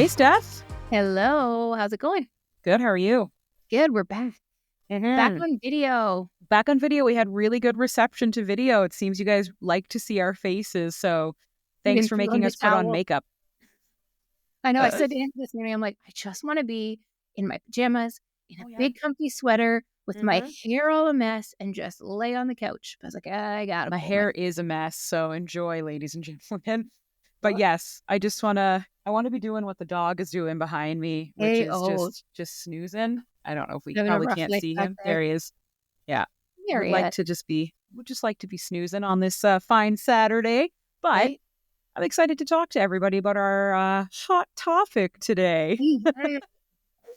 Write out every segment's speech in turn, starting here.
Hey, Steph. Hello. How's it going? Good. How are you? Good. We're back. Back Mm-hmm. on video. Back on video. We had really good reception to video. It seems you guys like to see our faces. So We thanks didn't for throw in making the us put on towel. makeup. I know. I Uh, said to Andy this morning, I'm like, I just want to be in my pajamas, in a Oh, yeah. big comfy sweater with my Mhm. hair all a mess and just lay on the couch. I was like, I got to My pull hair is a mess. So enjoy, ladies and gentlemen. But yes, I want to be doing what the dog is doing behind me, which is Oh, just snoozing. I don't know if we having a probably rough can't life see back him. there. There he is. Yeah. There he is. Would just like to be snoozing on this fine Saturday. But Right? I'm excited to talk to everybody about our hot topic today.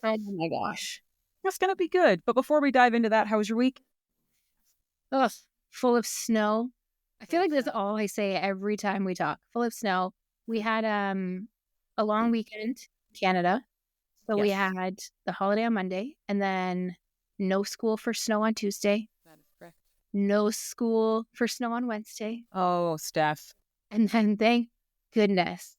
Oh my gosh. That's going to be good. But before we dive into that, how was your week? Ugh, full of snow. I feel like that's all I say every time we talk. Full of snow. We had a long weekend in Canada. So we Yes. had the holiday on Monday and then no school for snow on Tuesday, That is correct. no school for snow on Wednesday. Oh, Steph. And then thank goodness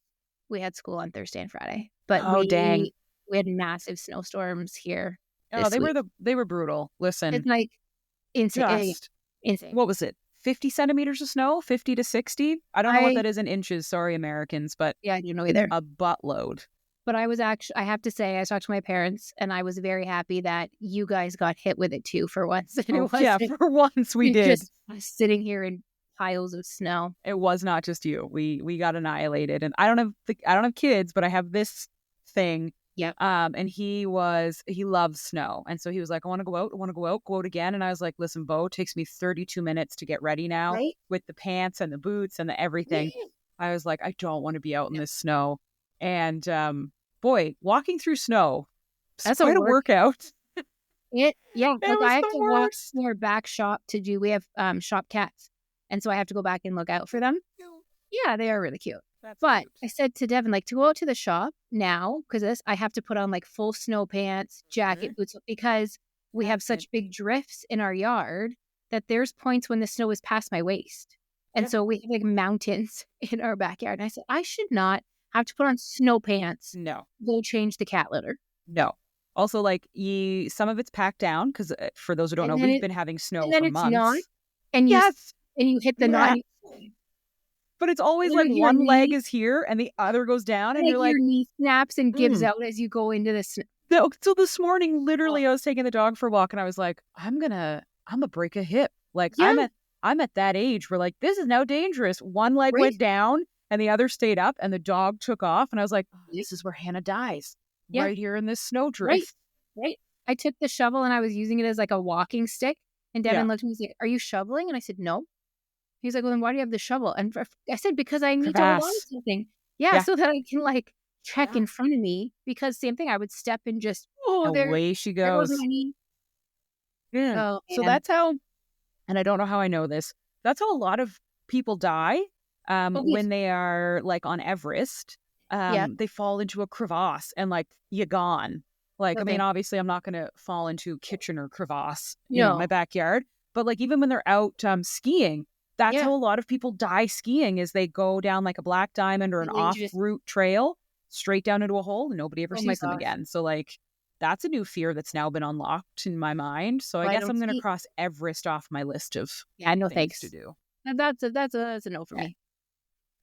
we had school on Thursday and Friday. But Oh, dang. we had massive snowstorms here Oh, this week. they were brutal. Listen, It's like insane. just Insane. what was it? 50 centimeters of snow, 50 to 60. I don't know what that is in inches. Sorry, Americans, but Yeah, I don't know either. a buttload. But I have to say, I talked to my parents and I was very happy that you guys got hit with it too for once. And it wasn't Yeah, for once we did. Just us sitting here in piles of snow. It was not just you. We got annihilated, and I don't have kids, but I have this thing. Yep. And he loves snow, and so he was like, I want to go out again. And I was like, listen, Bo, it takes me 32 minutes to get ready now, Right? with the pants and the boots and the everything. I was like, I don't want to be out in this snow. And boy, walking through snow, That's quite a workout. Like I have to walk worst. to our back shop to do. We have shop cats, and so I have to go back and look out for them. Yeah, they are really cute. But Cute. I said to Devin, like, to go out to the shop now, because I have to put on like full snow pants, jacket, boots, because we have such big drifts in our yard that there's points when the snow is past my waist. And so we have like mountains in our backyard. And I said, I should not have to put on snow pants. No. Go change the cat litter. No. Also, like, some of it's packed down because for those who don't know, we've been having snow for months. Not, and you hit the knot. But it's always like one leg is here and the other goes down, and you're like, your knee snaps and gives out as you go into the snow. No. So this morning, literally, I was taking the dog for a walk, and I was like, I'm gonna break a hip. Like, I'm at that age where, like, this is now dangerous. One leg went down and the other stayed up, and the dog took off, and I was like, this is where Hannah dies. Right here in this snowdrift. Right. I took the shovel and I was using it as like a walking stick. And Devin looked at me and was like, are you shoveling? And I said, no. He's like, well, then why do you have the shovel? And I said, because I need to hold on to something. Yeah, so that I can like check in front of me. Because same thing, I would step and just, away she goes. Yeah. So that's how, and I don't know how I know this, that's how a lot of people die when they are like on Everest. They fall into a crevasse and like you're gone. Like, I mean, obviously I'm not going to fall into Kitchener crevasse, you know, my backyard. But like, even when they're out skiing, that's how a lot of people die skiing, is they go down like a black diamond or an off-route trail straight down into a hole and nobody ever sees them again. So like, that's a new fear that's now been unlocked in my mind. So I guess I'm going to cross Everest off my list of things to do. That's a no for me.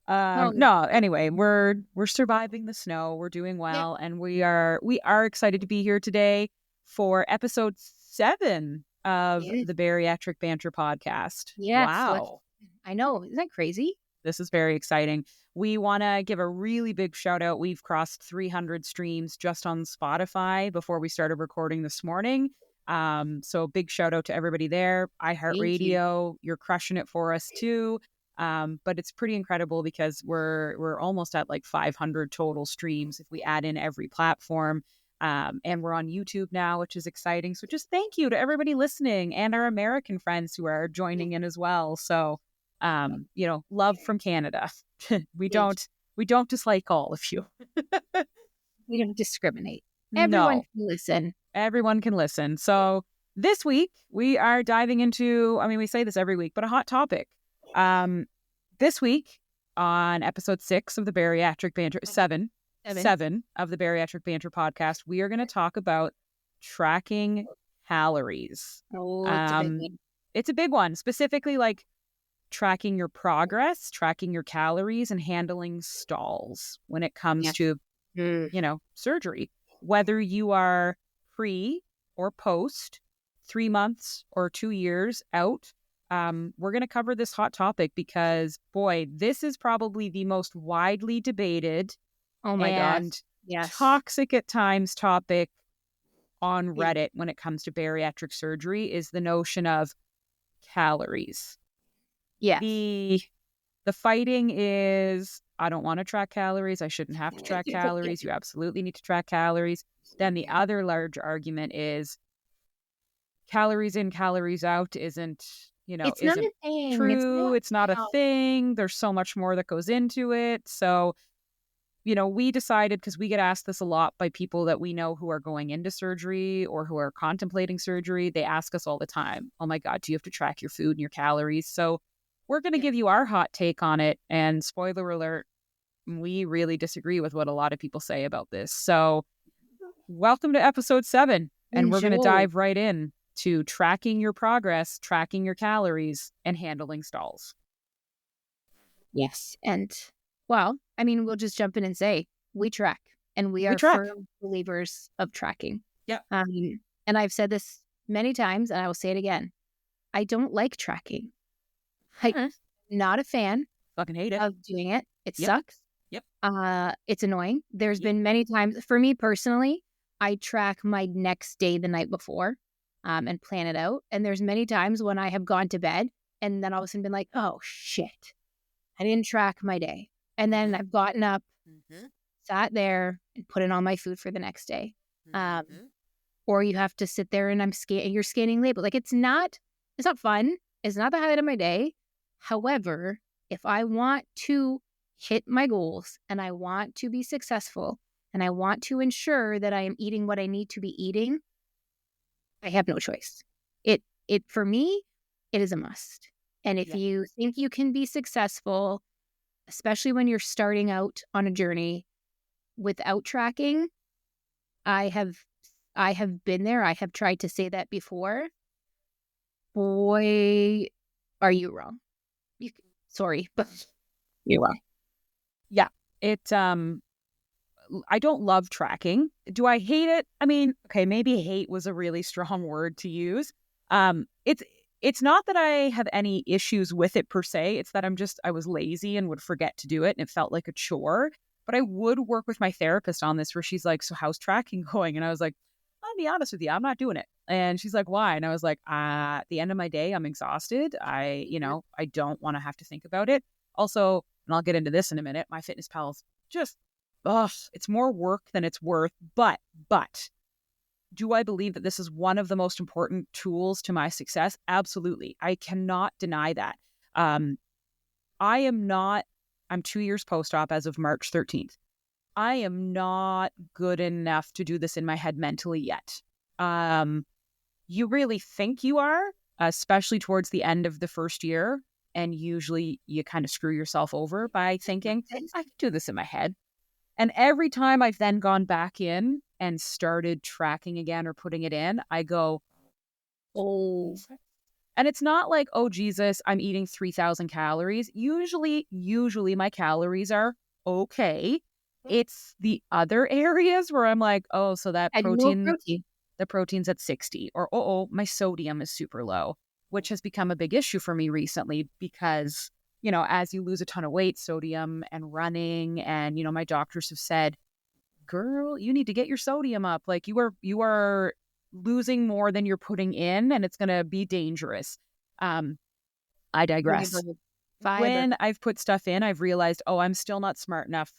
No, anyway, we're surviving the snow. We're doing well, and we are excited to be here today for episode 7 of the Bariatric Banter podcast. Yes. Wow. I know. Isn't that crazy? This is very exciting. We want to give a really big shout out. We've crossed 300 streams just on Spotify before we started recording this morning. So big shout out to everybody there. iHeartRadio, you're crushing it for us too. But it's pretty incredible because we're almost at like 500 total streams if we add in every platform. And we're on YouTube now, which is exciting. So just thank you to everybody listening and our American friends who are joining in as well. So, love from Canada. We don't dislike all of you. We don't discriminate. Everyone can listen. Everyone can listen. So this week we are diving into, I mean, we say this every week, but a hot topic. This week on episode 6 of the Bariatric Banter, 7, 7 of the Bariatric Banter podcast, we are going to talk about tracking calories. Oh, it's a big one. It's a big one, specifically like tracking your progress, tracking your calories, and handling stalls when it comes to, surgery. Whether you are pre or post, 3 months or 2 years out, we're going to cover this hot topic because, boy, this is probably the most widely debated Oh my and gosh. Yes. toxic at times topic on Reddit when it comes to bariatric surgery is the notion of calories. Yes. The fighting is, I don't want to track calories. I shouldn't have to track calories. You absolutely need to track calories. Then the other large argument is calories in, calories out isn't, it's not isn't a thing. true. It's not a thing. There's so much more that goes into it. So, we decided, because we get asked this a lot by people that we know who are going into surgery or who are contemplating surgery. They ask us all the time, oh my God, do you have to track your food and your calories? So we're going to give you our hot take on it. And spoiler alert, we really disagree with what a lot of people say about this. So welcome to episode 7. And we're going to dive right in to tracking your progress, tracking your calories, and handling stalls. Yes. And well, I mean, we'll just jump in and say we track, and we are firm believers of tracking. Yeah. And I've said this many times, and I will say it again. I don't like tracking. I'm not a fan. Fucking hate it. Of doing it. It sucks. Yep. It's annoying. There's been many times, for me personally, I track my next day the night before, and plan it out. And there's many times when I have gone to bed and then all of a sudden been like, oh shit, I didn't track my day. And then I've gotten up, sat there, and put in all my food for the next day. Or you have to sit there and you're scanning labels. Like it's not fun. It's not the highlight of my day. However, if I want to hit my goals and I want to be successful and I want to ensure that I am eating what I need to be eating, I have no choice. It for me, it is a must. And if you think you can be successful, especially when you're starting out on a journey without tracking, I have been there. I have tried to say that before. Boy, are you wrong. Sorry, but you're wrong. Yeah. I don't love tracking. Do I hate it? I mean, okay, maybe hate was a really strong word to use. It's not that I have any issues with it per se. It's that I was lazy and would forget to do it, and it felt like a chore. But I would work with my therapist on this, where she's like, so how's tracking going? And I was like, I'll be honest with you, I'm not doing it. And she's like, why? And I was like, at the end of my day, I'm exhausted. I don't want to have to think about it. Also, and I'll get into this in a minute, my MyFitnessPal's just, it's more work than it's worth. But do I believe that this is one of the most important tools to my success? Absolutely. I cannot deny that. I'm 2 years post-op as of March 13th. I am not good enough to do this in my head mentally yet. You really think you are, especially towards the end of the first year. And usually you kind of screw yourself over by thinking, I can do this in my head. And every time I've then gone back in and started tracking again or putting it in, I go, oh. And it's not like, oh, Jesus, I'm eating 3,000 calories. Usually my calories are okay. It's the other areas where I'm like, oh, so that the protein's at 60, or, my sodium is super low, which has become a big issue for me recently because, as you lose a ton of weight, sodium and running, and, my doctors have said, girl, you need to get your sodium up. Like you are losing more than you're putting in, and it's going to be dangerous. I digress. When I've put stuff in, I've realized, I'm still not smart enough.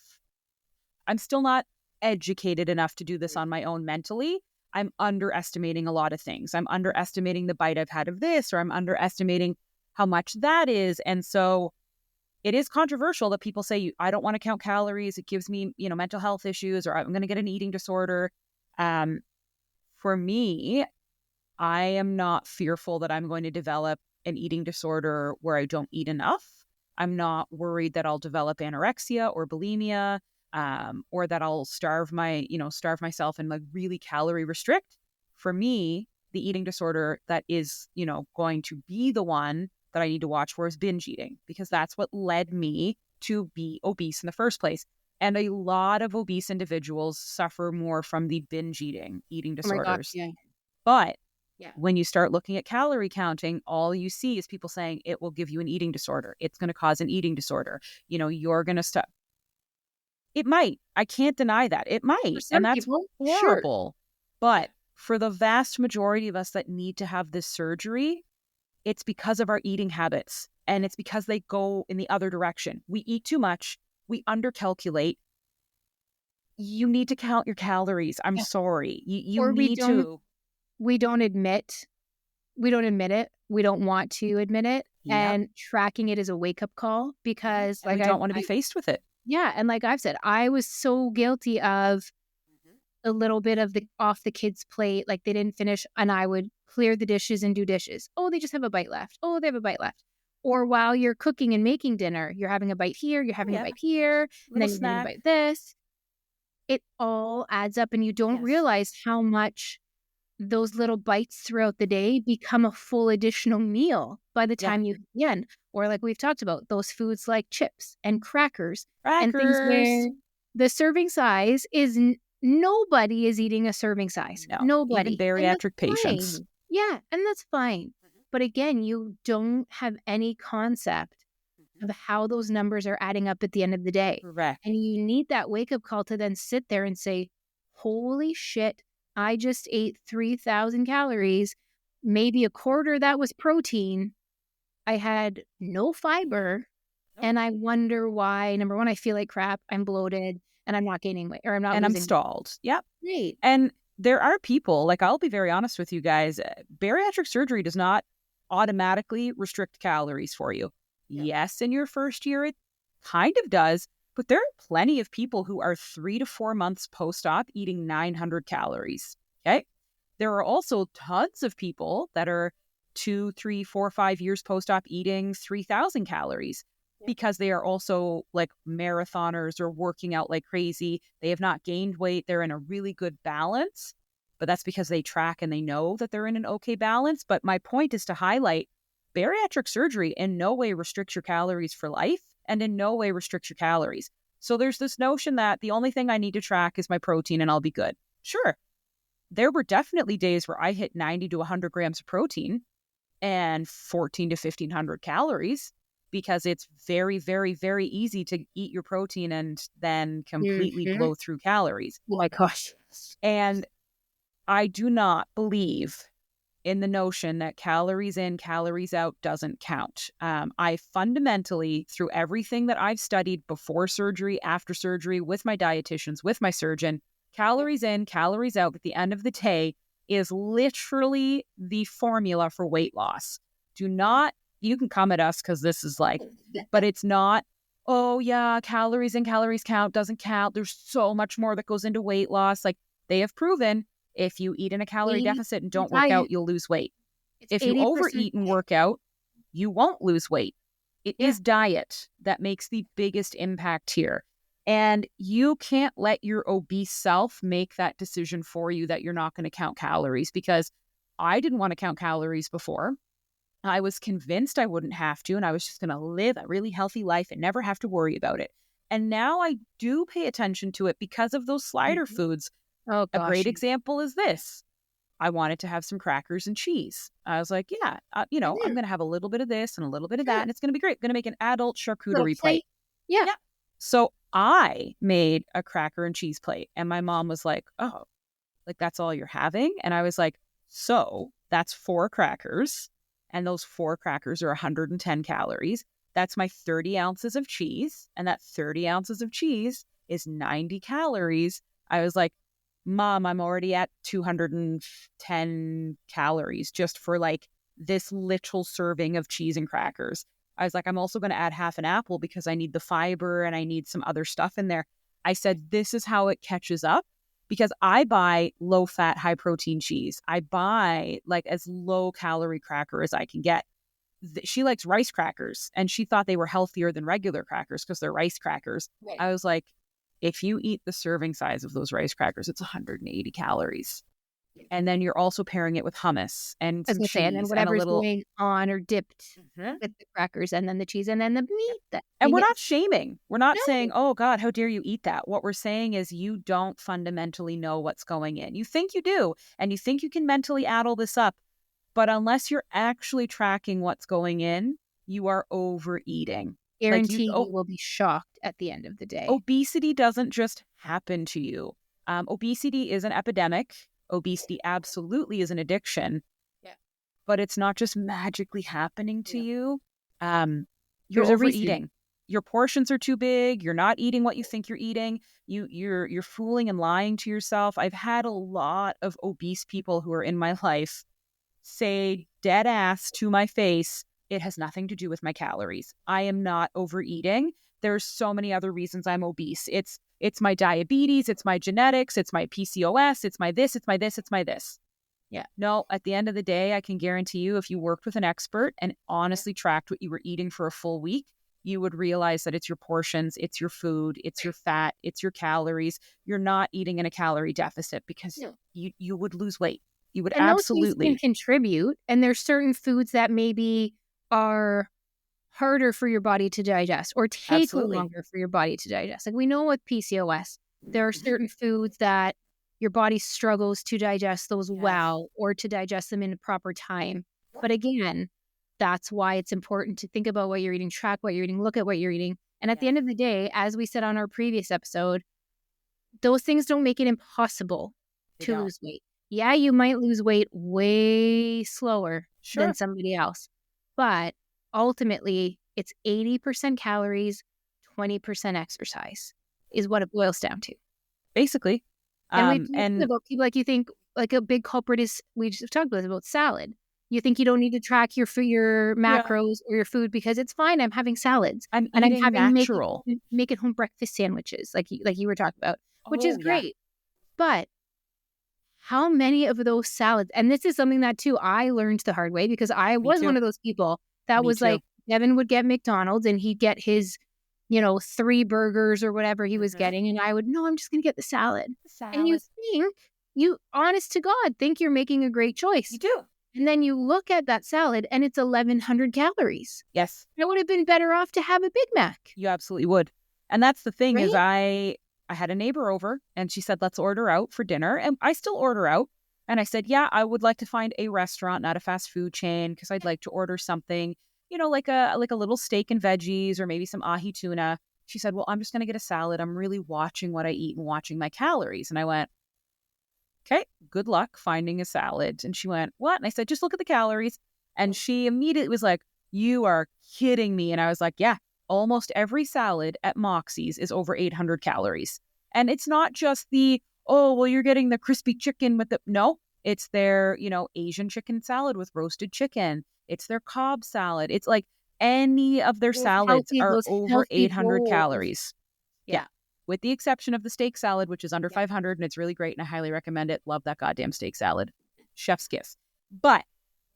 I'm still not educated enough to do this on my own mentally. I'm underestimating a lot of things. I'm underestimating the bite I've had of this, or I'm underestimating how much that is. And so it is controversial that people say, I don't want to count calories. It gives me, mental health issues, or I'm going to get an eating disorder. For me, I am not fearful that I'm going to develop an eating disorder where I don't eat enough. I'm not worried that I'll develop anorexia or bulimia. or that I'll starve myself and like really calorie restrict. For me, the eating disorder that is, going to be the one that I need to watch for is binge eating, because that's what led me to be obese in the first place. And a lot of obese individuals suffer more from the binge eating Oh my gosh, disorders. yeah. But Yeah. when you start looking at calorie counting, all you see is people saying it will give you an eating disorder. It's going to cause an eating disorder. You're going to stop. It might. I can't deny that. It For might. And some that's people, sure. horrible. Yeah. But for the vast majority of us that need to have this surgery, it's because of our eating habits. And it's because they go in the other direction. We eat too much. We undercalculate. You need to count your calories. I'm Yeah. sorry. You Or need to. we don't admit it. We don't want to admit it. Yep. And tracking it is a wake up call, because And we don't want to be faced with it. yeah. And like I've said, I was so guilty of a little bit of the off the kids' plate. Like they didn't finish and I would clear the dishes and do dishes. Oh, they just have a bite left. Oh, they have a bite left. Or while you're cooking and making dinner, you're having a bite here, you're having a bite here, and then you're having a bite this. It all adds up and you don't realize how much those little bites throughout the day become a full additional meal by the time you end. Or like we've talked about, those foods like chips and crackers. And things where the serving size is nobody is eating a serving size. No, Nobody. even bariatric patients. Fine. Yeah, and that's fine. But again, you don't have any concept of how those numbers are adding up at the end of the day. Correct. And you need that wake-up call to then sit there and say, holy shit, I just ate 3,000 calories, maybe a quarter that was protein. I had no fiber, and I wonder why. Number one, I feel like crap, I'm bloated, and I'm not gaining weight, or I'm not and losing I'm stalled. Yep. weight. And there are people, like, I'll be very honest with you guys, bariatric surgery does not automatically restrict calories for you. Yes, in your first year, it kind of does, but there are plenty of people who are 3 to 4 months post-op eating 900 calories. Okay. There are also tons of people that are 2, 3, 4, 5 years post-op eating 3,000 calories because they are also like marathoners or working out like crazy. They have not gained weight. They're in a really good balance, but that's because they track and they know that they're in an okay balance. But my point is to highlight bariatric surgery in no way restricts your calories for life and in no way restricts your calories. So there's this notion that the only thing I need to track is my protein and I'll be good. Sure. There were definitely days where I hit 90 to 100 grams of protein and 14 to 1,500 calories because it's very, very, very easy to eat your protein and then completely blow through calories. Oh my gosh. And I do not believe in the notion that calories in, calories out doesn't count. I fundamentally, through everything that I've studied before surgery, after surgery, with my dietitians, with my surgeon, calories in, calories out at the end of the day is literally the formula for weight loss. Do not, you can come at us because this is like, but it's not, oh yeah, calories in, calories count, doesn't count. There's so much more that goes into weight loss. Like they have proven if you eat in a calorie deficit and don't work out, you'll lose weight. If you overeat and work out, you won't lose weight. It is diet that makes the biggest impact here. And you can't let your obese self make that decision for you that you're not going to count calories, because I didn't want to count calories before. I was convinced I wouldn't have to, and I was just going to live a really healthy life and never have to worry about it. And now I do pay attention to it because of those slider foods. Oh, gosh. A great example is this. I wanted to have some crackers and cheese. I was like, yeah, I'm going to have a little bit of this and a little bit of that, and it's going to be great. I'm going to make an adult charcuterie plate. Yeah. So I made a cracker and cheese plate, and my mom was like, oh, like that's all you're having? And I was like, so that's 4 crackers, and those 4 crackers are 110 calories. That's my 30 ounces of cheese, and that 30 ounces of cheese is 90 calories. I was like, Mom, I'm already at 210 calories just for like this little serving of cheese and crackers. I was like, I'm also going to add half an apple because I need the fiber and I need some other stuff in there. I said, this is how it catches up, because I buy low fat, high protein cheese. I buy like as low calorie cracker as I can get. She likes rice crackers, and she thought they were healthier than regular crackers because they're rice crackers. Right. I was like, If you eat the serving size of those rice crackers, it's 180 calories. And then you're also pairing it with hummus and I was some gonna say, and then cheese and a whatever's little. going on or dipped Mhm. with the crackers and then the cheese and then the meat that And we're yeah, not shaming. We're not saying, no, oh God, how dare you eat that? What we're saying is you don't fundamentally know what's going in. You think you do, and you think you can mentally add all this up. But unless you're actually tracking what's going in, you are overeating. Like guarantee you will be shocked at the end of the day. obesity doesn't just happen to you. Obesity is an epidemic. Obesity absolutely is an addiction. Yeah. But it's not just magically happening to Yeah. you. You're There's a reason. overeating. Your portions are too big. You're not eating what you think you're eating. You're fooling and lying to yourself. I've had a lot of obese people who are in my life say dead ass to my face, it has nothing to do with my calories. I am not overeating. There's so many other reasons I'm obese. It's my diabetes, it's my genetics, it's my PCOS, it's my this, it's my this, it's my this. Yeah. No, at the end of the day, I can guarantee you if you worked with an expert and honestly tracked what you were eating for a full week, you would realize that it's your portions, it's your food, it's your fat, it's your calories. You're not eating in a calorie deficit because No. you would lose weight. You would And those things can absolutely. contribute, and there's certain foods that maybe are harder for your body to digest or take Absolutely. longer for your body to digest. Like we know with PCOS, there are certain foods that your body struggles to digest those Yes. well or to digest them in the proper time. But again, that's why it's important to think about what you're eating, track what you're eating, look at what you're eating. And at the end of the day, as we said on our previous episode, those things don't make it impossible They to don't. lose weight. Yeah, you might lose weight way slower Sure. than somebody else, but ultimately it's 80% calories, 20% exercise is what it boils down to. Basically. And we talked And about people like you think like a big culprit is we just talked about salad. You think you don't need to track your yeah, macros or your food because it's fine. I'm having salads I'm and I'm eating having natural. make it home breakfast sandwiches like you were talking about, which is Oh, yeah. great. But how many of those salads, and this is something that too I learned the hard way because I Me was too. one of those people that Me was too. like, Devin would get McDonald's and he'd get his, 3 burgers or whatever he was Mhm. getting. And I would, no, I'm just going to get the salad. And Salad. you honest to God, think you're making a great You choice. do. And then you look at that salad and it's 1,100 calories. Yes, I would have been better off to have a Big Mac, you absolutely would. And that's the thing is right? I had a neighbor over and she said, let's order out for dinner. And I still order out. And I said, yeah, I would like to find a restaurant, not a fast food chain, because I'd like to order something, like a little steak and veggies or maybe some ahi tuna. She said, well, I'm just going to get a salad. I'm really watching what I eat and watching my calories. And I went, okay, good luck finding a salad. And she went, what? And I said, just look at the calories. And she immediately was like, you are kidding me. And I was like, yeah, almost every salad at Moxie's is over 800 calories. And it's not just oh, well, you're getting the crispy chicken with no, it's their, Asian chicken salad with roasted chicken. It's their Cobb salad. It's like any of their salads are Those over healthy 800 bowls. calories. Yeah, Yeah. with the exception of the steak salad, which is under Yeah. 500 and it's really great and I highly recommend it. Love that goddamn steak salad. Chef's kiss. But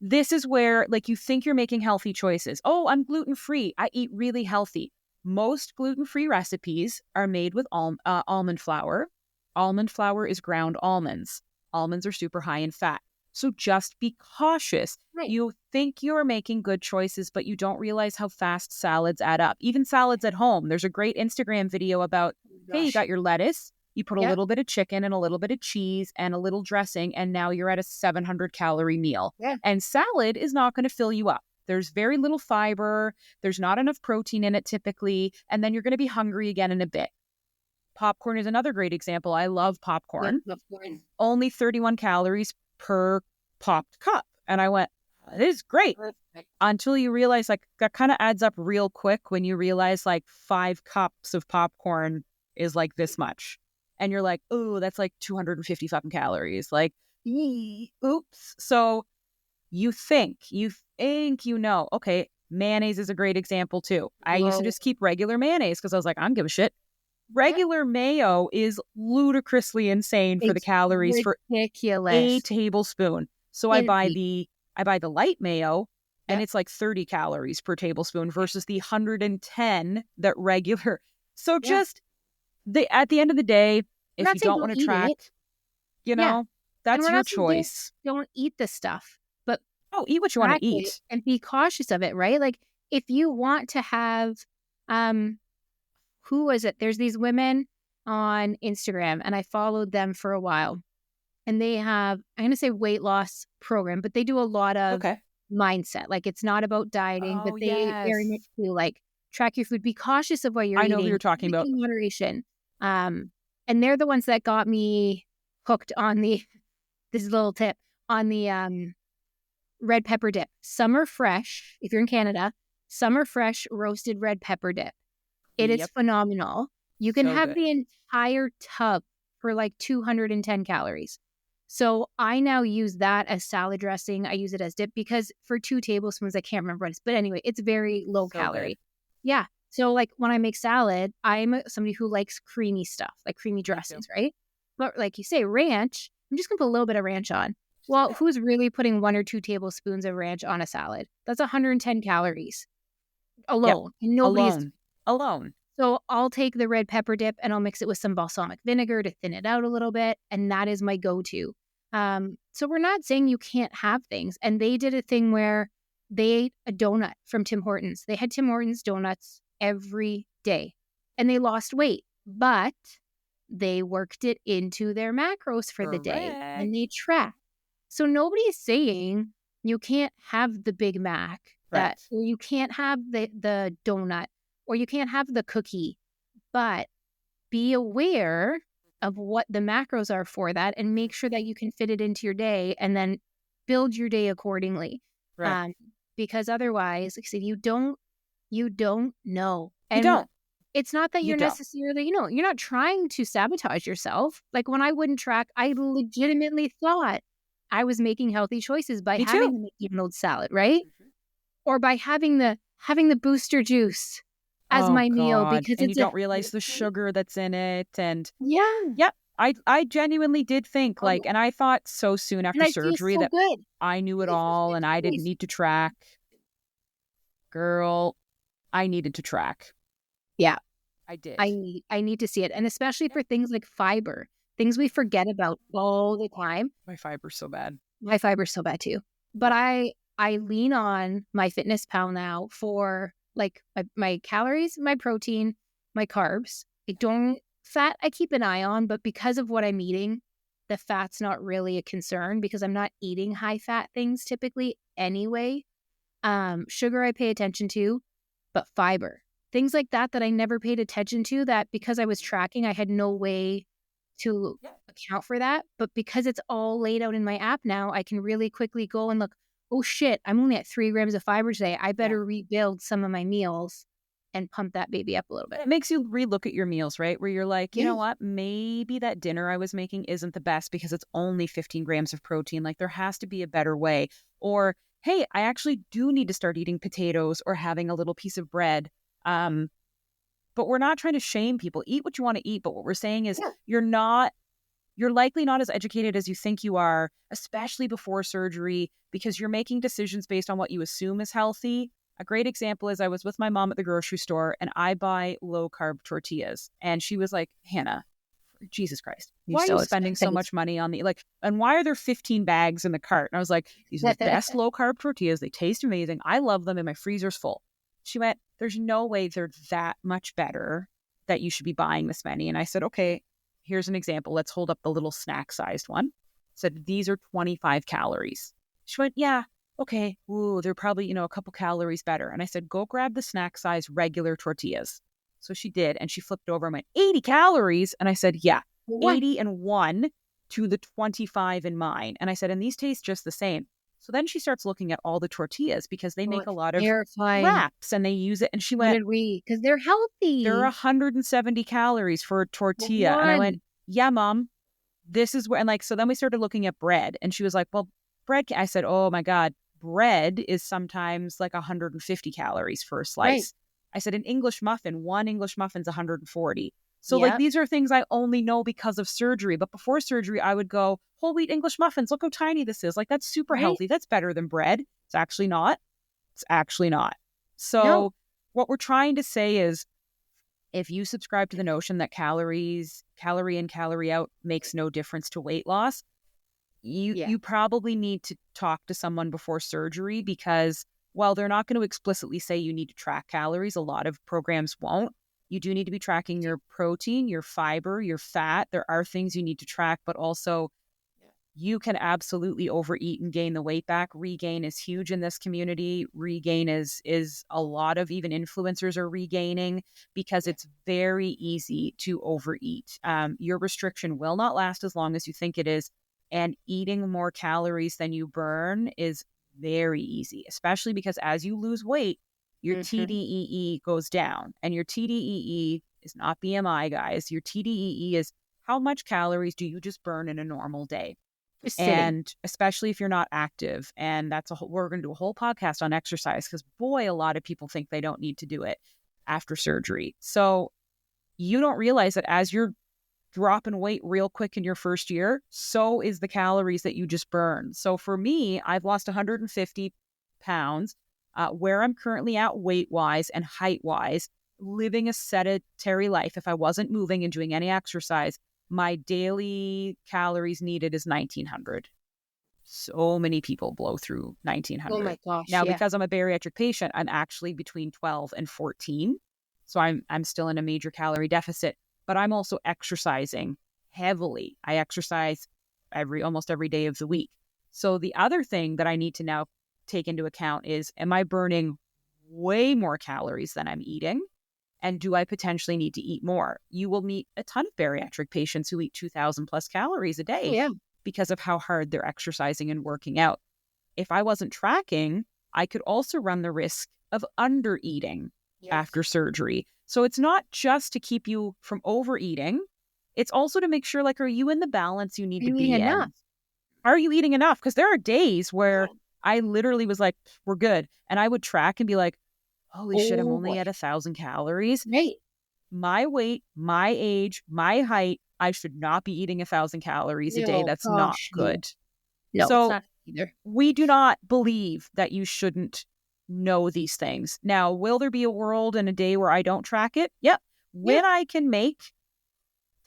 this is where like you think you're making healthy choices. Oh, I'm gluten-free. I eat really healthy. Most gluten-free recipes are made with almond flour. Almond flour is ground almonds. Almonds are super high in fat. So just be cautious. Right. You think you're making good choices, but you don't realize how fast salads add up. Even salads at home. There's a great Instagram video about, hey, you got your lettuce, you put a Yep. little bit of chicken and a little bit of cheese and a little dressing, and now you're at a 700 calorie meal. Yeah. And salad is not going to fill you up. There's very little fiber. There's not enough protein in it typically. And then you're going to be hungry again in a bit. Popcorn is another great example. I love popcorn. Only 31 calories per popped cup. And I went, this is great. Perfect. Until you realize like that kind of adds up real quick when you realize like 5 cups of popcorn is like this much. And you're like, oh, that's like 250 fucking calories. Like, oops. So you think, okay, mayonnaise is a great example too. I used to just keep regular mayonnaise because I was like, I don't give a shit. Regular mayo is ludicrously insane for the calories for a tablespoon. So I buy the light mayo and it's like 30 calories per tablespoon versus the 110 that regular. So just At the end of the day, I'm if not you saying don't want don't to eat track, it. Yeah. And that's we're your not saying choice. don't eat the stuff, but Oh, eat what you want track to it eat. and be cautious of it, right? Like if you want to have, um, who was it? There's these women on Instagram and I followed them for a while and they have, I'm going to say weight loss program, but they do a lot of Okay. mindset. Like it's not about dieting, but Oh, they very much yes. do like track your food, be cautious of what you're I know who you're eating, talking eat about. in moderation. And they're the ones that got me hooked on the, this little tip on the red pepper dip. Summer fresh, if you're in Canada, summer fresh roasted red pepper dip. It is Yep. phenomenal. You can So have good. the entire tub for like 210 calories. So I now use that as salad dressing. I use it as dip because for 2 tablespoons, I can't remember what it is. But anyway, it's very low So good. calorie. Yeah. So like when I make salad, I'm somebody who likes creamy stuff, like creamy Me too. dressings, right? But like you say, ranch, I'm just going to put a little bit of ranch on. Well, who's really putting 1 or 2 tablespoons of ranch on a salad? That's 110 calories Yep. alone. And nobody's. Alone. Alone. So I'll take the red pepper dip and I'll mix it with some balsamic vinegar to thin it out a little bit. And that is my go-to. So we're not saying you can't have things. And they did a thing where they ate a donut from Tim Hortons. They had Tim Hortons donuts every day and they lost weight, but they worked it into their macros for the day Correct. and they tracked. So nobody is saying you can't have the Big Mac that, Correct. or you can't have the donut, or you can't have the cookie, but be aware of what the macros are for that and make sure that you can fit it into your day and then build your day accordingly. Correct. Um, because otherwise, like I said, you don't know. You And don't. it's not that You you're don't. necessarily, you're not trying to sabotage yourself. Like when I wouldn't track, I legitimately thought I was making healthy choices by Me having too. the McDonald's salad, right? Or by having the booster juice as Oh my meal God. because And you it's a don't realize the sugar that's in it. And yeah. yep, I genuinely did think Oh, and I thought so soon and after I feel surgery so that good. I knew it It feels all and I didn't fantastic. need to track. Girl, I needed to track. Yeah, I did. I need to see it, and especially Yep. for things like fiber, things we forget about all the time. My fiber's so bad. My fiber's so bad too, but Yep. I lean on my Fitness Pal now for like my calories, my protein, my carbs. I don't fat. I keep an eye on, but because of what I'm eating, the fat's not really a concern because I'm not eating high fat things typically anyway. Sugar I pay attention to, but fiber, things like that I never paid attention to, that because I was tracking, I had no way to Yep. account for that. But because it's all laid out in my app now, I can really quickly go and look, oh shit, I'm only at 3 grams of fiber today. I Yeah. better rebuild some of my meals and pump that baby up a little bit. It makes you relook at your meals, right? Where you're like, you Yeah. know what? Maybe that dinner I was making isn't the best because it's only 15 grams of protein. Like there has to be a better way. Or, hey, I actually do need to start eating potatoes or having a little piece of bread. But we're not trying to shame people. Eat what you want to eat. But what we're saying is Yeah. you're likely not as educated as you think you are, especially before surgery, because you're making decisions based on what you assume is healthy. A great example is I was with my mom at the grocery store and I buy low carb tortillas. And she was like, Hannah, Jesus Christ, You're why are you so spending so expensive. much money on and why are there 15 bags in the cart? And I was like, these are the best low carb tortillas. They taste amazing. I love them and my freezer's full. She went, there's no way they're that much better that you should be buying this many. And I said, okay, here's an example. Let's hold up the little snack sized one. Said, these are 25 calories. She went, yeah, okay. Ooh, they're probably, a couple calories better. And I said, go grab the snack size regular tortillas. So she did. And she flipped over and went, 80 calories. And I said, yeah, What? 80 and 1 to the 25 in mine. And I said, and these taste just the same. So then she starts looking at all the tortillas because they Oh, make a it's lot of terrifying. wraps and they use it. And she What went, did we? Because they're there are healthy. 170 calories for a tortilla. And I One. went, yeah, mom, this is where, and so then we started looking at bread. And she was like, well, I said, oh my God, bread is sometimes like 150 calories for a Right. slice. I said, one English muffin's 140. So Yep. these are things I only know because of surgery. But before surgery, I would go, whole wheat English muffins. Look how tiny this is. Like that's super Right. healthy. That's better than bread. It's actually not. It's actually not. No. So what we're trying to say is If you subscribe to the notion that calorie in, calorie out makes no difference to weight loss, you probably need to talk to someone before surgery, because while they're not going to explicitly say you need to track calories, a lot of programs won't. You do need to be tracking your protein, your fiber, your fat. There are things you need to track, but also you can absolutely overeat and gain the weight back. Regain is huge in this community. Regain is a lot of, even influencers are regaining, because it's very easy to overeat. Your restriction will not last as long as you think it is. And eating more calories than you burn is very easy, especially because as you lose weight, your TDEE goes down. And your TDEE is not BMI, guys. Your TDEE is how much calories do you just burn in a normal day? Just And sitting. especially if you're not active. And we're going to do a whole podcast on exercise, because boy, a lot of people think they don't need to do it after surgery. So you don't realize that as you're dropping weight real quick in your first year, so is the calories that you just burn. So for me, I've lost 150 pounds. Where I'm currently at weight-wise and height-wise, living a sedentary life, if I wasn't moving and doing any exercise, my daily calories needed is 1,900. So many people blow through Oh 1,900. my gosh. Now, Yeah. because I'm a bariatric patient, I'm actually between 12 and 14. So I'm still in a major calorie deficit, but I'm also exercising heavily. I exercise almost every day of the week. So the other thing that I need to now take into account is, am I burning way more calories than I'm eating? And do I potentially need to eat more? You will meet a ton of bariatric patients who eat 2,000 plus calories a Oh day yeah. because of how hard they're exercising and working out. If I wasn't tracking, I could also run the risk of under eating after surgery. So it's not just to keep you from overeating. It's also to make sure, like, are you in the balance you need Are to you eating be enough? in? Are you eating enough? Because there are days where I literally was like, we're good. And I would track and be like, holy shit, I'm Oh only boy. at 1,000 calories. Right. My weight, my age, my height, I should not be eating 1,000 calories a day. No, That's not gosh, no. good. No, it's So not either. we do not believe that you shouldn't know these things. Now, will there be a world and a day where I don't track it? Yep. Yeah. When I can make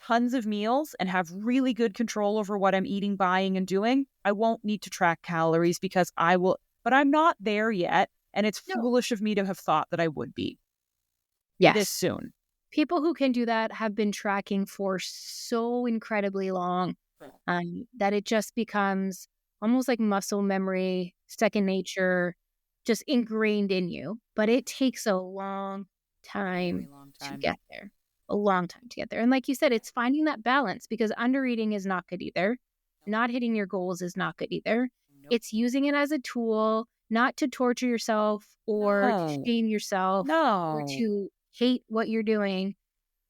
tons of meals and have really good control over what I'm eating, buying, and doing, I won't need to track calories, because I will, but I'm not there yet. And it's No. foolish of me to have thought that I would be this Yes. soon. People who can do that have been tracking for so incredibly long, that it just becomes almost like muscle memory, second nature, just ingrained in you. But it takes a long Very time long to time. get there. A long time to get there. And like you said, it's finding that balance, because undereating is not good either. Not hitting your goals is not good either. Nope. It's using it as a tool, not to torture yourself or to No. shame yourself or No. to hate what you're doing.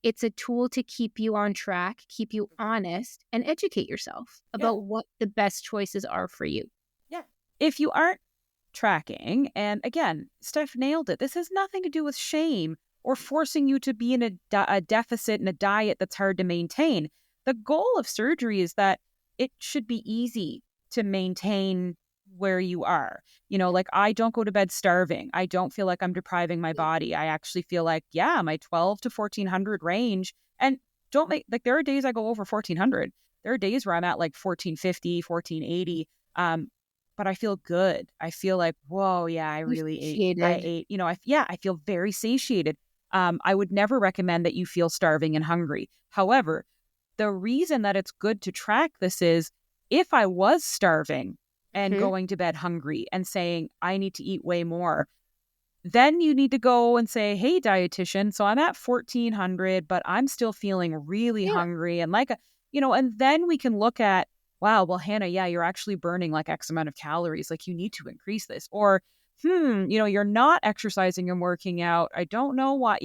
It's a tool to keep you on track, keep you honest, and educate yourself about what the best choices are for you. Yeah. If you aren't tracking, and again, Steph nailed it, this has nothing to do with shame or forcing you to be in a deficit and a diet that's hard to maintain. The goal of surgery is that it should be easy to maintain where you are. Like, I don't go to bed starving. I don't feel like I'm depriving my body. I actually feel like, yeah, my 12 to 1,400 range. And don't make, like, there are days I go over 1,400. There are days where I'm at like 1,450, 1,480. But I feel good. I feel like, whoa, yeah, I really ate. I Appreciated. ate, I feel very satiated. I would never recommend that you feel starving and hungry. However, the reason that it's good to track this is, if I was starving and going to bed hungry and saying, I need to eat way more, then you need to go and say, hey, dietitian, so I'm at 1,400, but I'm still feeling really Yeah. hungry. And and then we can look at, wow, well, Hannah, yeah, you're actually burning like X amount of calories. Like, you need to increase this. Or, you're not exercising and working out. I don't know what,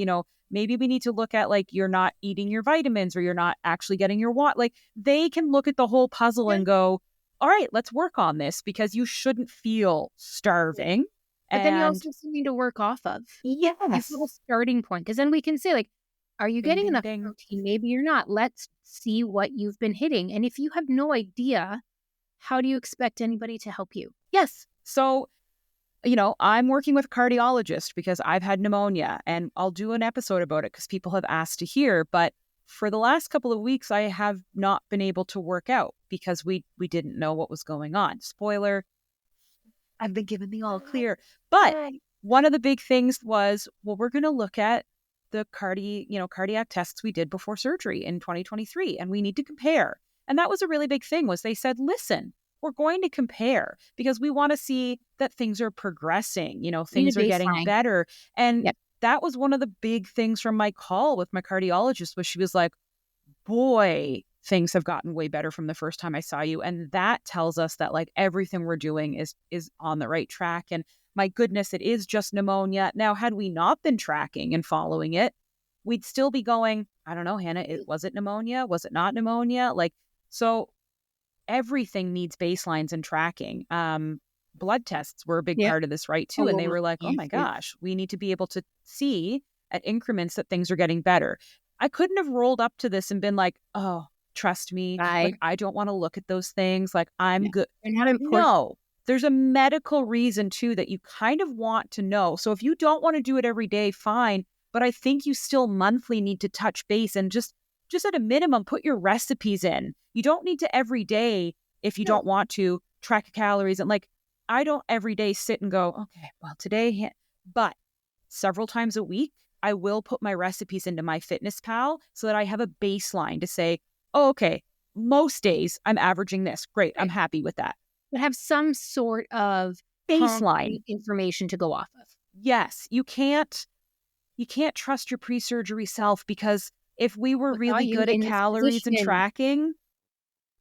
maybe we need to look at, like, you're not eating your vitamins, or you're not actually getting your water. Like, they can look at the whole puzzle and go, all right, let's work on this, because you shouldn't feel starving. But then you And also have something to work off of. You have yes, a starting point, because then we can say, like, are you ding, getting ding, enough ding. protein? Maybe you're not. Let's see what you've been hitting. And if you have no idea, how do you expect anybody to help you? Yes. So I'm working with a cardiologist because I've had pneumonia, and I'll do an episode about it because people have asked to hear. But for the last couple of weeks, I have not been able to work out because we didn't know what was going on. Spoiler, I've been given the all clear. But one of the big things was, well, we're going to look at the cardiac tests we did before surgery in 2023, and we need to compare. And that was a really big thing, was they said, listen, we're going to compare because we want to see that things are progressing, We need things a are getting baseline. better. And Yep. that was one of the big things from my call with my cardiologist, was she was like, boy, things have gotten way better from the first time I saw you. And that tells us that like everything we're doing is on the right track. And my goodness, it is just pneumonia. Now, had we not been tracking and following it, we'd still be going, I don't know, Hannah, was it pneumonia? Was it not pneumonia? So everything needs baselines and tracking. Blood tests were a big Yep. part of this, right, too. And they Oh, were like, oh my huge. gosh, we need to be able to see at increments that things are getting better. I couldn't have rolled up to this and been like, oh, trust me, like, Bye. I don't want to look at those things. Like, I'm Yeah. good. They're not important. No, there's a medical reason too that you kind of want to know. So if you don't want to do it every day, fine. But I think you still monthly need to touch base and just at a minimum, put your recipes in. You don't need to every day, if you don't want to, track calories. And like, I don't every day sit and go, okay, well, today, but several times a week, I will put my recipes into my Fitness Pal so that I have a baseline to say, oh, okay, most days I'm averaging this. Great. I'm happy with that. But have some sort of Baseline information to go off of. Yes, you can't trust your pre-surgery self, because if we were Without really you good at in this calories and position. tracking,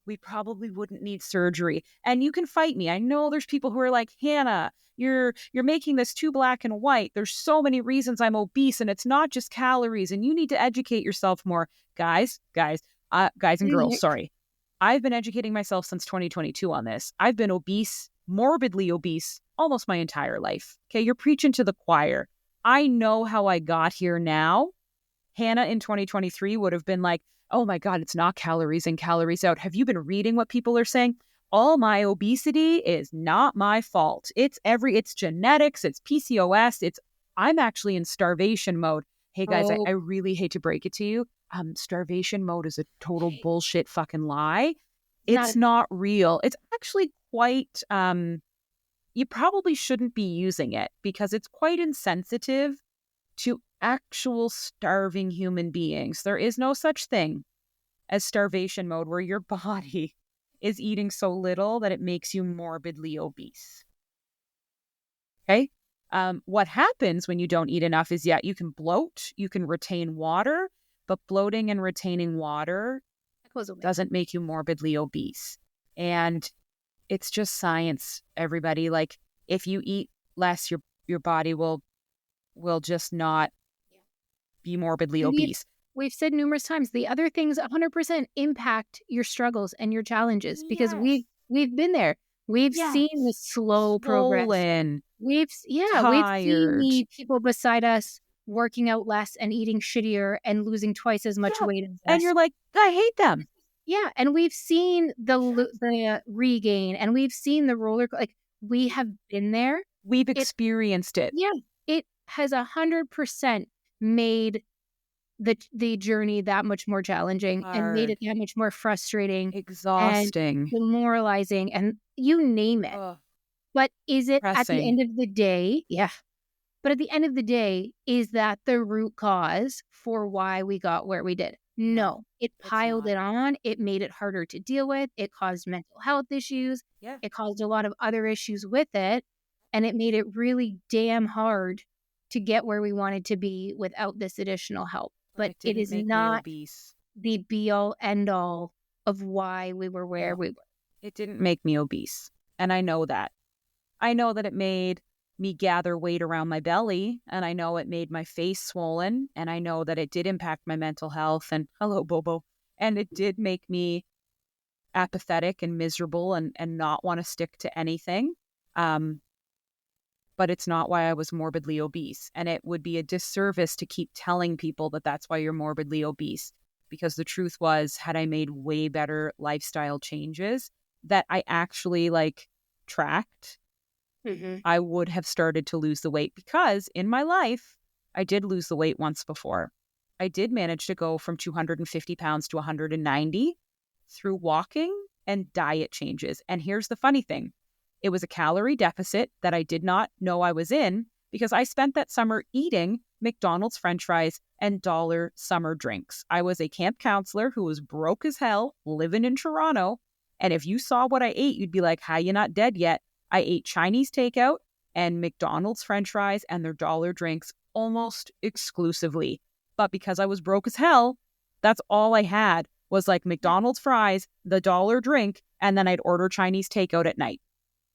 we probably wouldn't need surgery. And you can fight me. I know there's people who are like, Hannah, you're making this too black and white. There's so many reasons I'm obese, and it's not just calories, and you need to educate yourself more. Guys and girls, sorry. I've been educating myself since 2022 on this. I've been obese, morbidly obese, almost my entire life. Okay, you're preaching to the choir. I know how I got here now. Hannah in 2023 would have been like, oh my God, it's not calories in, calories out. Have you been reading what people are saying? All my obesity is not my fault. It's genetics, it's PCOS, I'm actually in starvation mode. Hey guys, Oh, I really hate to break it to you. Starvation mode is a total bullshit fucking lie. not It's not real. It's actually quite, you probably shouldn't be using it because it's quite insensitive to actual starving human beings. There is no such thing as starvation mode where your body is eating so little that it makes you morbidly obese. Okay? What happens when you don't eat enough is, you can bloat, you can retain water, but bloating and retaining water doesn't make you morbidly obese. And it's just science, everybody. Like, if you eat less, your body will just not be morbidly And obese. we've said numerous times, the other things 100% impact your struggles and your challenges because Yes. we've been there. We've Yes. seen the slow progress. Swollen, We've seen tired. the people beside us working out less and eating shittier and losing twice as much weight as us. And you're like, I hate them. Yeah, and we've seen the regain, and we've seen the roller. Like, we have been there. We've experienced it. Yeah, it has 100% made the journey that much more challenging and made it that much more frustrating, exhausting, and demoralizing, and you name it. But is it at the end of the day? Yeah. But at the end of the day, is that the root cause for why we got where we did? No, it piled it on. It made it harder to deal with. It caused mental health issues. Yeah. It caused a lot of other issues with it. And it made it really damn hard to get where we wanted to be without this additional help. But it is not the be all end all of why we were where we were. It didn't make me obese. And I know that. I know that it made me gather weight around my belly, and I know it made my face swollen, and I know that it did impact my mental health, and hello, Bobo. And it did make me apathetic and miserable and not want to stick to anything. But it's not why I was morbidly obese. And it would be a disservice to keep telling people that that's why you're morbidly obese. Because the truth was, had I made way better lifestyle changes that I actually tracked, I would have started to lose the weight, because in my life, I did lose the weight once before. I did manage to go from 250 pounds to 190 through walking and diet changes. And here's the funny thing. It was a calorie deficit that I did not know I was in, because I spent that summer eating McDonald's French fries and dollar summer drinks. I was a camp counselor who was broke as hell, living in Toronto. And if you saw what I ate, you'd be like, how you not dead yet? I ate Chinese takeout and McDonald's French fries and their dollar drinks almost exclusively. But because I was broke as hell, that's all I had was like McDonald's fries, the dollar drink, and then I'd order Chinese takeout at night.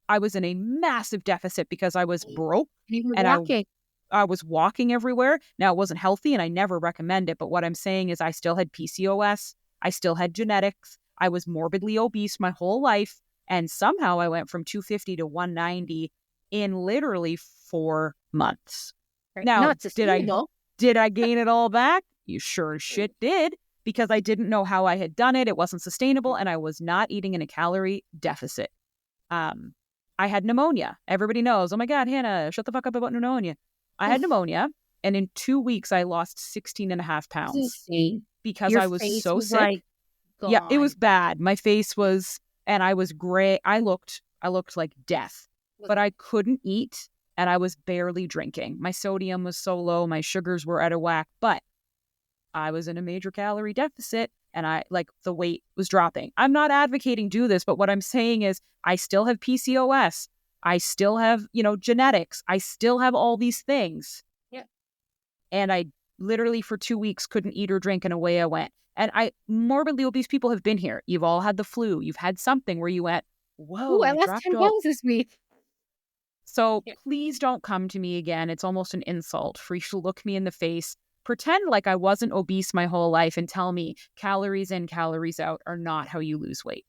I was in a massive deficit because I was broke and I was walking everywhere. Now, it wasn't healthy and I never recommend it. But what I'm saying is I still had PCOS. I still had genetics. I was morbidly obese my whole life. And somehow I went from 250 to 190 in literally 4 months. Right. Now, No, did I gain it all back? You sure as shit did, because I didn't know how I had done it. It wasn't sustainable, and I was not eating in a calorie deficit. I had pneumonia. Everybody knows, oh my God, Hannah, shut the fuck up about pneumonia. I had pneumonia, and in 2 weeks, I lost 16 and a half pounds because Your I was face so was sick. like, yeah, it was gone. bad. My face was, and I was gray. I looked like death, but I couldn't eat, and I was barely drinking. My sodium was so low, my sugars were out of whack, but I was in a major calorie deficit, and the weight was dropping. I'm not advocating do this, but what I'm saying is I still have PCOS. I still have, genetics. I still have all these things. Yeah. And I literally for 2 weeks couldn't eat or drink, and away I went. And morbidly obese people have been here. You've all had the flu. You've had something where you went, whoa, I lost dropped 10 all. pounds this week. So please don't come to me again. It's almost an insult for you to look me in the face, pretend like I wasn't obese my whole life, and tell me calories in, calories out are not how you lose weight.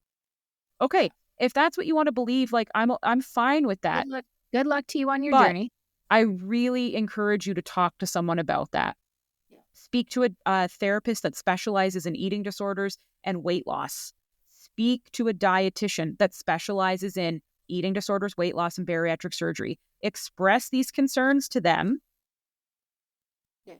Okay, if that's what you want to believe, like I'm fine with that. Good luck to you on your journey. I really encourage you to talk to someone about that. Speak to a therapist that specializes in eating disorders and weight loss. Speak to a dietitian that specializes in eating disorders, weight loss, and bariatric surgery. Express these concerns to them.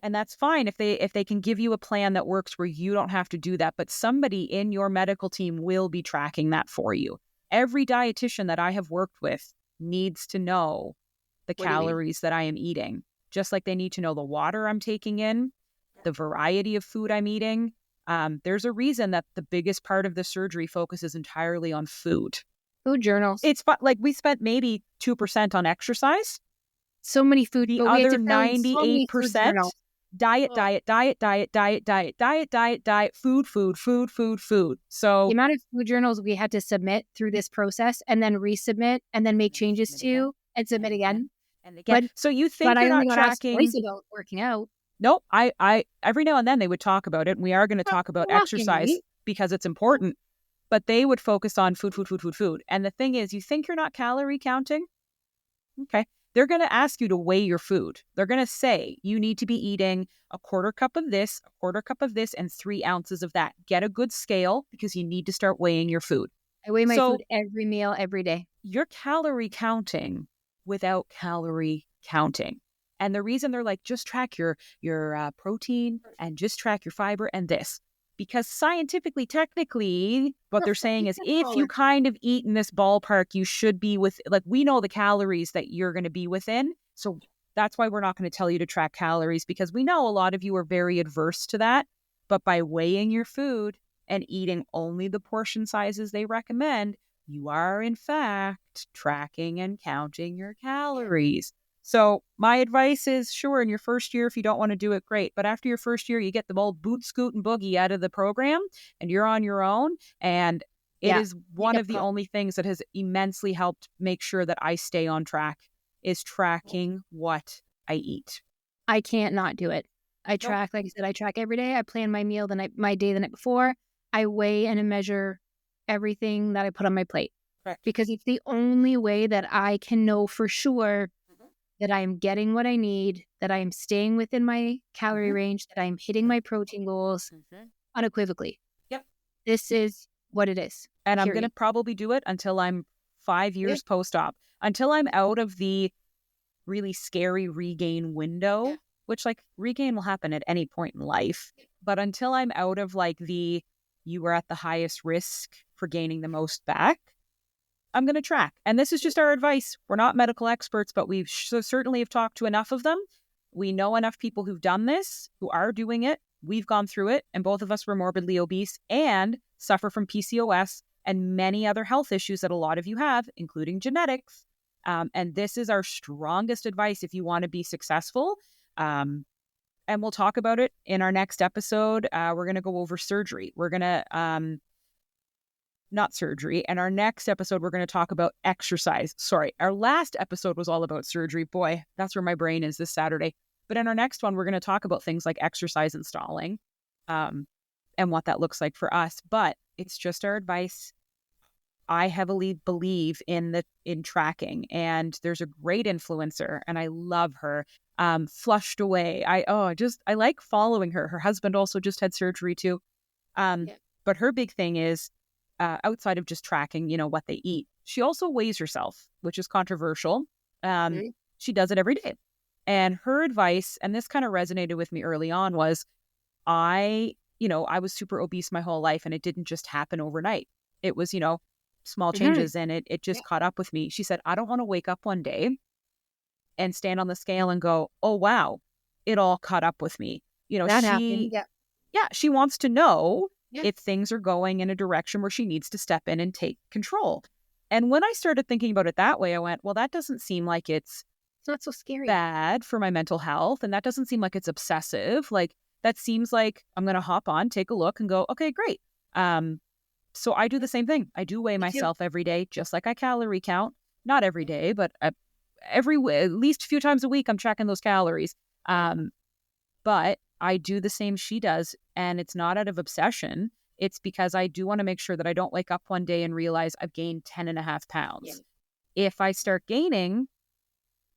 And that's fine if they can give you a plan that works where you don't have to do that. But somebody in your medical team will be tracking that for you. Every dietitian that I have worked with needs to know the calories that I am eating, just like they need to know the water I'm taking in, the variety of food I'm eating. There's a reason that the biggest part of the surgery focuses entirely on food. Food journals. It's like we spent maybe 2% on exercise. So many food. The other 98% diet, food. So the amount of food journals we had to submit through this process and then resubmit and then make changes to and submit again. And again. So you think you're not tracking about working out? Nope. I every now and then they would talk about it, and we are going to talk about exercise because it's important. But they would focus on food. And the thing is, you think you're not calorie counting? Okay. They're going to ask you to weigh your food. They're going to say you need to be eating a quarter cup of this, and 3 ounces of that. Get a good scale because you need to start weighing your food. I weigh my food every meal, every day. You're calorie counting without calorie counting. And the reason they're like, just track your protein and just track your fiber and this. Because scientifically, technically, what they're saying is if you kind of eat in this ballpark, you should be we know the calories that you're going to be within. So that's why we're not going to tell you to track calories, because we know a lot of you are very adverse to that. But by weighing your food and eating only the portion sizes they recommend, you are in fact tracking and counting your calories. So my advice is, sure, in your first year, if you don't want to do it, great. But after your first year, you get the old boot, scoot, and boogie out of the program, and you're on your own. And it is one of the only things that has immensely helped make sure that I stay on track is tracking what I eat. I can't not do it. I track, like I said, I track every day. I plan my meal my day the night before. I weigh and measure everything that I put on my plate. Correct. Because it's the only way that I can know for sure that I am getting what I need, that I am staying within my calorie range, that I am hitting my protein goals unequivocally. Yep. This is what it is. And I'm going to probably do it until I'm 5 years post-op, until I'm out of the really scary regain window, which like regain will happen at any point in life. But until I'm out of like you were at the highest risk for gaining the most back, I'm going to track. And this is just our advice. We're not medical experts, but we certainly have talked to enough of them. We know enough people who've done this, who are doing it. We've gone through it, and both of us were morbidly obese and suffer from PCOS and many other health issues that a lot of you have, including genetics. And this is our strongest advice if you want to be successful. And we'll talk about it in our next episode. We're going to go over surgery. We're going to, not surgery. And our next episode, we're going to talk about exercise. Sorry, our last episode was all about surgery. Boy, that's where my brain is this Saturday. But in our next one, we're going to talk about things like exercise and stalling, and what that looks like for us. But it's just our advice. I heavily believe in tracking, and there's a great influencer, and I love her. Flushed Away. I like following her. Her husband also just had surgery too. But her big thing is, outside of just tracking, what they eat, she also weighs herself, which is controversial. She does it every day. And her advice, and this kind of resonated with me early on, was I was super obese my whole life, and it didn't just happen overnight. It was, small changes, and it just caught up with me. She said, I don't want to wake up one day and stand on the scale and go, oh, wow, it all caught up with me. That happened. She wants to know if things are going in a direction where she needs to step in and take control. And when I started thinking about it that way, I went, well, that doesn't seem like it's not so scary, bad for my mental health. And that doesn't seem like it's obsessive. Like, that seems like I'm going to hop on, take a look, and go, okay, great. So I do the same thing. I do weigh myself every day, just like I calorie count. Not every day, but at least a few times a week, I'm tracking those calories. But I do the same she does, and it's not out of obsession. It's because I do want to make sure that I don't wake up one day and realize I've gained 10.5 pounds. If I start gaining,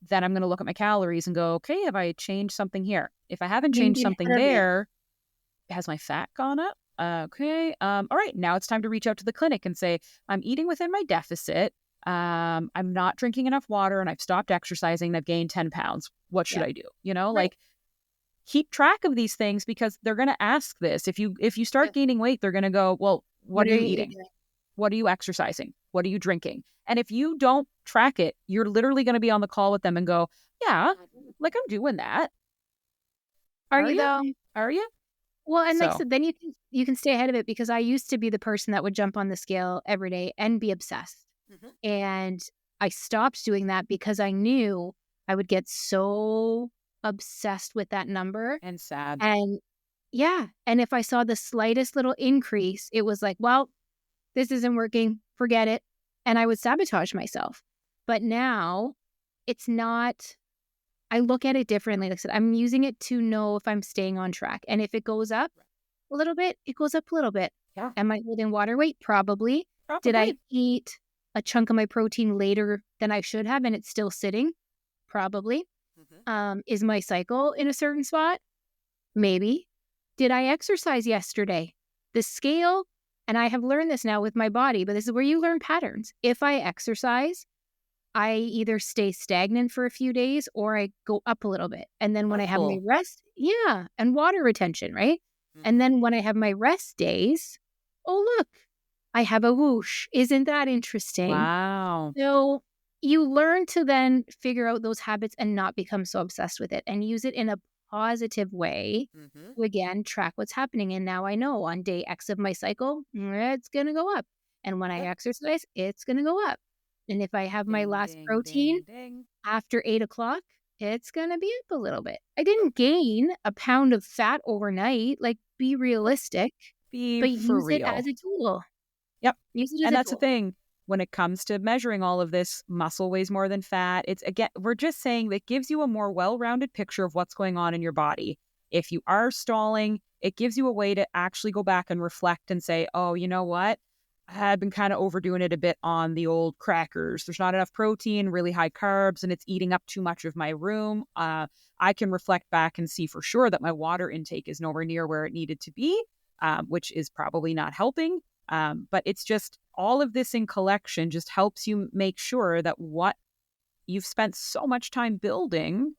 then I'm going to look at my calories and go, okay, have I changed something here? If I haven't changed something there, has my fat gone up? Okay. All right. Now it's time to reach out to the clinic and say, I'm eating within my deficit. I'm not drinking enough water, and I've stopped exercising, and I've gained 10 pounds. What should I do? Like, keep track of these things, because they're going to ask this. If you start gaining weight, they're going to go, well, what are you eating? What are you exercising? What are you drinking? And if you don't track it, you're literally going to be on the call with them and go, yeah, like, I'm doing that. Are you though? Are you? Well, and like I said, then you can stay ahead of it, because I used to be the person that would jump on the scale every day and be obsessed. And I stopped doing that because I knew I would get so obsessed with that number. And sad. And and if I saw the slightest little increase, it was like, well, this isn't working, forget it. And I would sabotage myself. But now it's not. I look at it differently. Like I said, I'm using it to know if I'm staying on track. And if it goes up a little bit, it goes up a little bit. Yeah. Am I holding water weight? Probably. Did I eat a chunk of my protein later than I should have, and it's still sitting? Probably. Is my cycle in a certain spot? Maybe. Did I exercise yesterday? The scale, and I have learned this now with my body, but this is where you learn patterns. If I exercise, I either stay stagnant for a few days or I go up a little bit. And then when I have my rest, and water retention, right? And then when I have my rest days, oh, look, I have a whoosh. Isn't that interesting? Wow. So you learn to then figure out those habits and not become so obsessed with it, and use it in a positive way to, again, track what's happening. And now I know on day X of my cycle, it's going to go up. And when I exercise, it's going to go up. And if I have my last protein after 8 o'clock, it's going to be up a little bit. I didn't gain a pound of fat overnight. Like, be realistic, but use it as a tool. Yep. Use it as and a that's tool. the thing. When it comes to measuring all of this, muscle weighs more than fat. It's, again, we're just saying that gives you a more well-rounded picture of what's going on in your body. If you are stalling, it gives you a way to actually go back and reflect and say, oh, you know what? I've been kind of overdoing it a bit on the old crackers. There's not enough protein, really high carbs, and it's eating up too much of my room. I can reflect back and see for sure that my water intake is nowhere near where it needed to be, which is probably not helping. But it's just all of this in collection just helps you make sure that what you've spent so much time building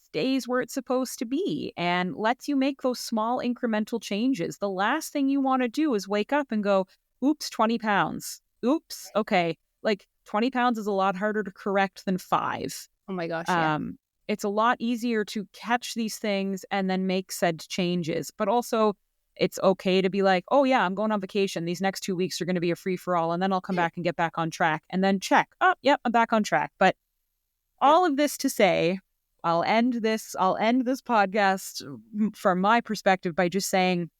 stays where it's supposed to be and lets you make those small incremental changes. The last thing you want to do is wake up and go, oops, 20 pounds. Oops. Okay. Like 20 pounds is a lot harder to correct than 5. Oh my gosh. Yeah. It's a lot easier to catch these things and then make said changes. But also, it's okay to be like, oh, yeah, I'm going on vacation. These next 2 weeks are going to be a free for all. And then I'll come back and get back on track and then check. Oh, yep, I'm back on track. But all of this to say, I'll end this podcast from my perspective by just saying,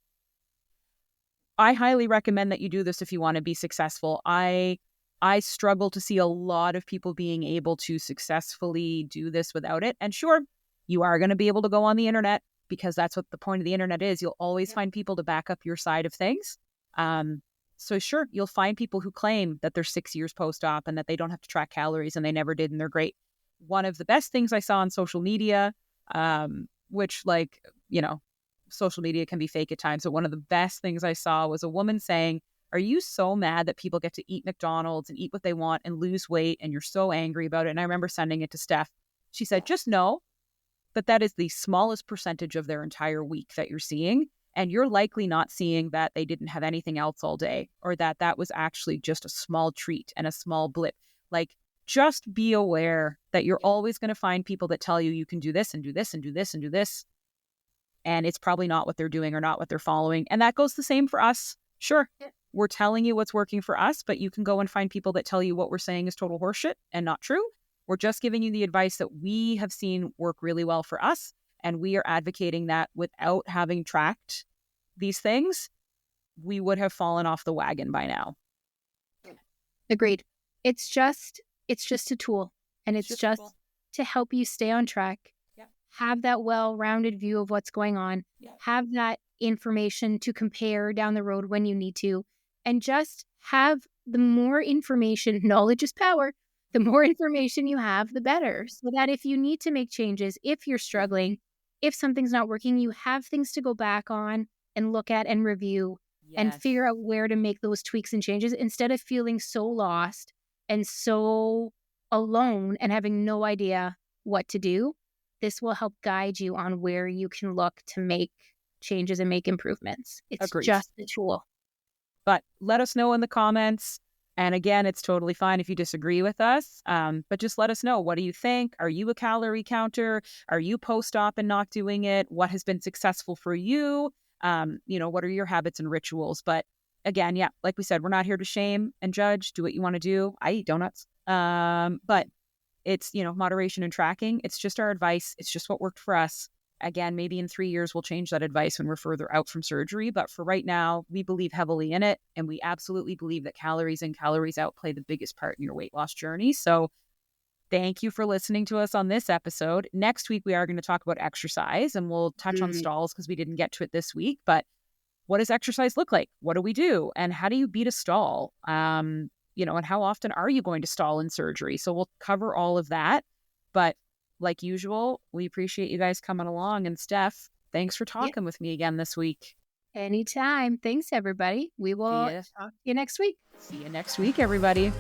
I highly recommend that you do this if you want to be successful. I struggle to see a lot of people being able to successfully do this without it. And sure, you are going to be able to go on the internet because that's what the point of the internet is. You'll always find people to back up your side of things. So sure, you'll find people who claim that they're 6 years post-op and that they don't have to track calories and they never did and they're great. One of the best things I saw on social media, which social media can be fake at times. So one of the best things I saw was a woman saying, are you so mad that people get to eat McDonald's and eat what they want and lose weight and you're so angry about it? And I remember sending it to Steph. She said, just know that is the smallest percentage of their entire week that you're seeing. And you're likely not seeing that they didn't have anything else all day or that was actually just a small treat and a small blip. Like, just be aware that you're always going to find people that tell you you can do this and do this and do this and do this. And it's probably not what they're doing or not what they're following. And that goes the same for us. Sure, we're telling you what's working for us, but you can go and find people that tell you what we're saying is total horseshit and not true. We're just giving you the advice that we have seen work really well for us. And we are advocating that without having tracked these things, we would have fallen off the wagon by now. Agreed. It's just a tool, and it's just to help you stay on track, have that well-rounded view of what's going on, have that information to compare down the road when you need to, and just have the more information, knowledge is power, the more information you have, the better, so that if you need to make changes, if you're struggling, if something's not working, you have things to go back on and look at and review and figure out where to make those tweaks and changes instead of feeling so lost and so alone and having no idea what to do. This will help guide you on where you can look to make changes and make improvements. It's just a tool. But let us know in the comments. And again, it's totally fine if you disagree with us. But just let us know. What do you think? Are you a calorie counter? Are you post-op and not doing it? What has been successful for you? What are your habits and rituals? But again, like we said, we're not here to shame and judge. Do what you want to do. I eat donuts. But it's, moderation and tracking. It's just our advice. It's just what worked for us. Again, maybe in 3 years, we'll change that advice when we're further out from surgery. But for right now, we believe heavily in it. And we absolutely believe that calories in, calories out play the biggest part in your weight loss journey. So thank you for listening to us on this episode. Next week, we are going to talk about exercise and we'll touch on stalls because we didn't get to it this week. But what does exercise look like? What do we do? And how do you beat a stall? And how often are you going to stall in surgery? So we'll cover all of that. But like usual, we appreciate you guys coming along. And Steph, thanks for talking with me again this week. Anytime. Thanks, everybody. We will talk to you next week. See you next week, everybody.